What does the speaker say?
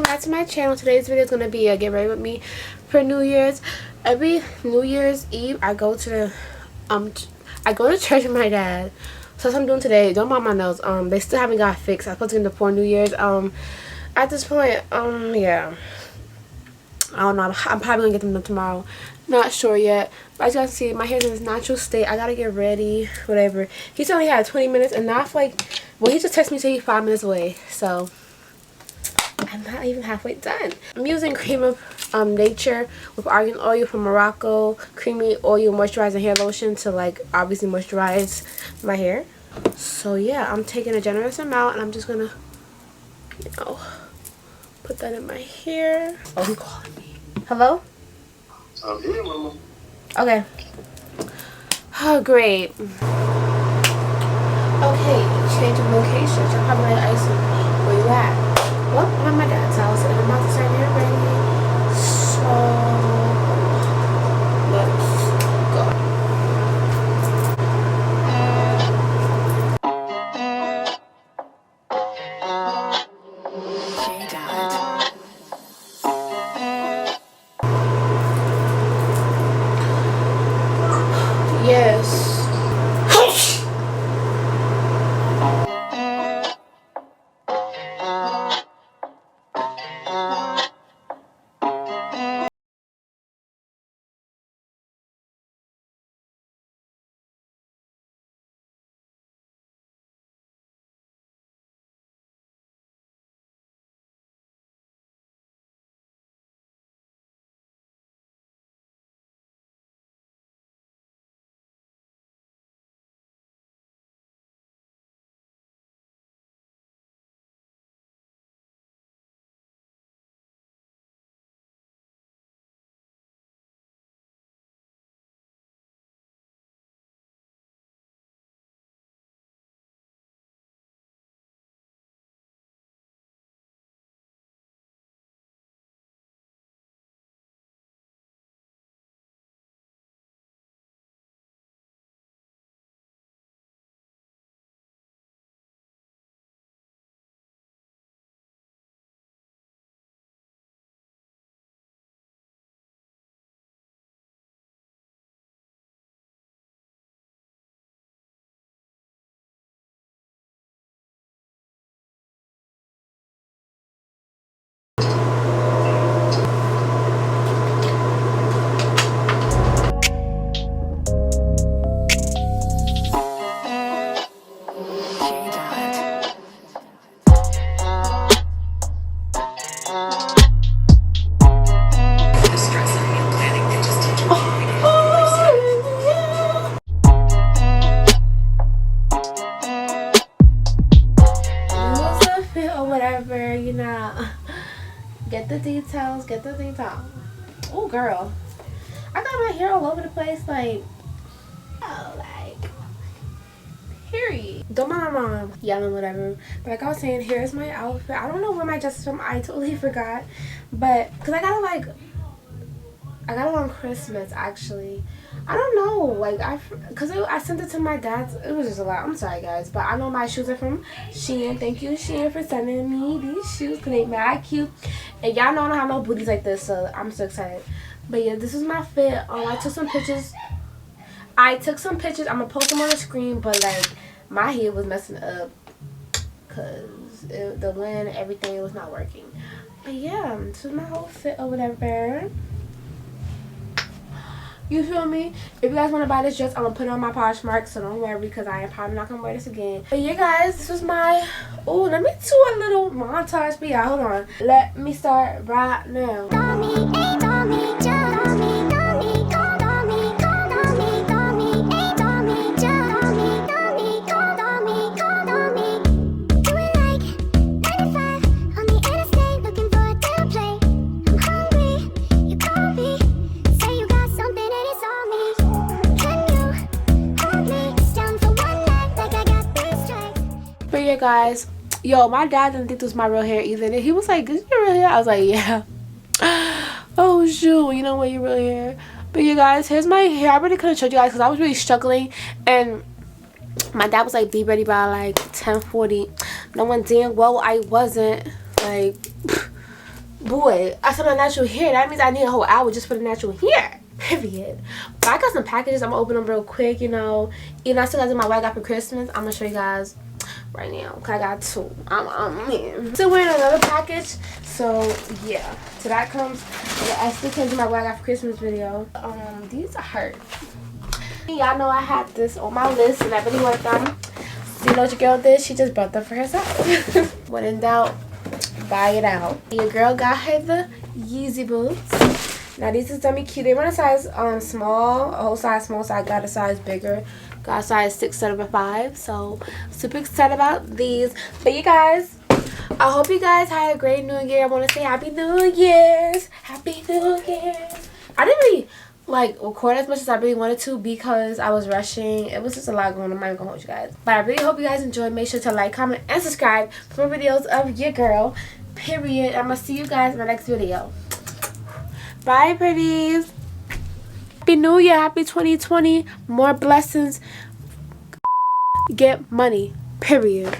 Back to my channel. Today's video is gonna be a get ready with me for New Year's. Every New Year's Eve I go to church with my dad. So that's what I'm doing today. Don't mind my nails. They still haven't got fixed. I'm supposed to get them before New Year's. At this point, yeah, I don't know. I'm probably gonna get them done tomorrow. Not sure yet. But as you guys can see, my hair's in its natural state. I gotta get ready, whatever. He's only had 20 minutes, and now I feel like, well, he just texted me saying he's 5 minutes away. So I'm not even halfway done. I'm using Cream of Nature with argan oil from Morocco, creamy oil moisturizing hair lotion to, like, obviously moisturize my hair. So yeah, I'm taking a generous amount and I'm just gonna, you know, put that in my hair. Oh, he's calling me. Hello? I'm here, Mama. Okay. Oh, great. Okay, change of location. So I'm probably like, Icylinn, where you at? Well, I'm at my dad's house and I'm about to start getting ready. So let's go. Yes. Whatever, you know, get the details, Oh, girl, I got my hair all over the place, like, oh, like, period. Don't mind my mom yelling, whatever, but like I was saying, here's my outfit. I don't know where my dress is from. I totally forgot, but because I got it on Christmas, actually. I don't know, like, because I sent it to my dad's. It was just a lot. I'm sorry, guys, but I know my shoes are from Shein. Thank you, Shein, for sending me these shoes because they mad cute. And y'all know I don't have no booties like this, so I'm so excited. But yeah, this is my fit. I took some pictures. I'm gonna post them on the screen, but like my hair was messing up because the wind and everything was not working. But yeah, this is my whole fit or whatever. You feel me? If you guys want to buy this dress, I'm going to put it on my POSHMARK, so don't worry because I am probably not going to wear this again. But yeah, guys, this was my... Oh, let me do a little montage for y'all. Hold on. Let me start right now. But yeah, guys, yo, my dad didn't think this was my real hair either. He was like, "Is this your real hair?" I was like, "Yeah." shoot, you know what, you really here. But you guys, here's my hair. I really couldn't show you guys because I was really struggling, and my dad was like, be ready by like 10:40. No one damn well I wasn't. Like, boy, I said my natural hair. That means I need a whole hour just for the natural hair. Period. But I got some packages. I'm gonna open them real quick, you know. Even I still got my what I got for Christmas. I'm gonna show you guys right now. Cause I got two. I'm still wearing another package. So yeah. So that comes. I still can't do my what I got for Christmas video. These are hurt. Y'all know I had this on my list and I really want them. So you know what your girl did? She just bought them for herself. When in doubt, buy it out. Your girl got her the Yeezy boots. Now these is dummy cute. They run a size small, a whole size small, so I got a size bigger. Got a size 6 instead of a 5. So super excited about these. But you guys, I hope you guys had a great New Year. I want to say Happy New Year's. Happy New Year's. I didn't really like record as much as I really wanted to because I was rushing. It was just a lot going on. I'm not even gonna hold you guys. But I really hope you guys enjoyed. Make sure to like, comment, and subscribe for more videos of your girl. Period. I'm gonna see you guys in my next video. Bye, pretties. Happy New Year. Happy 2020. More blessings. Get money. Period.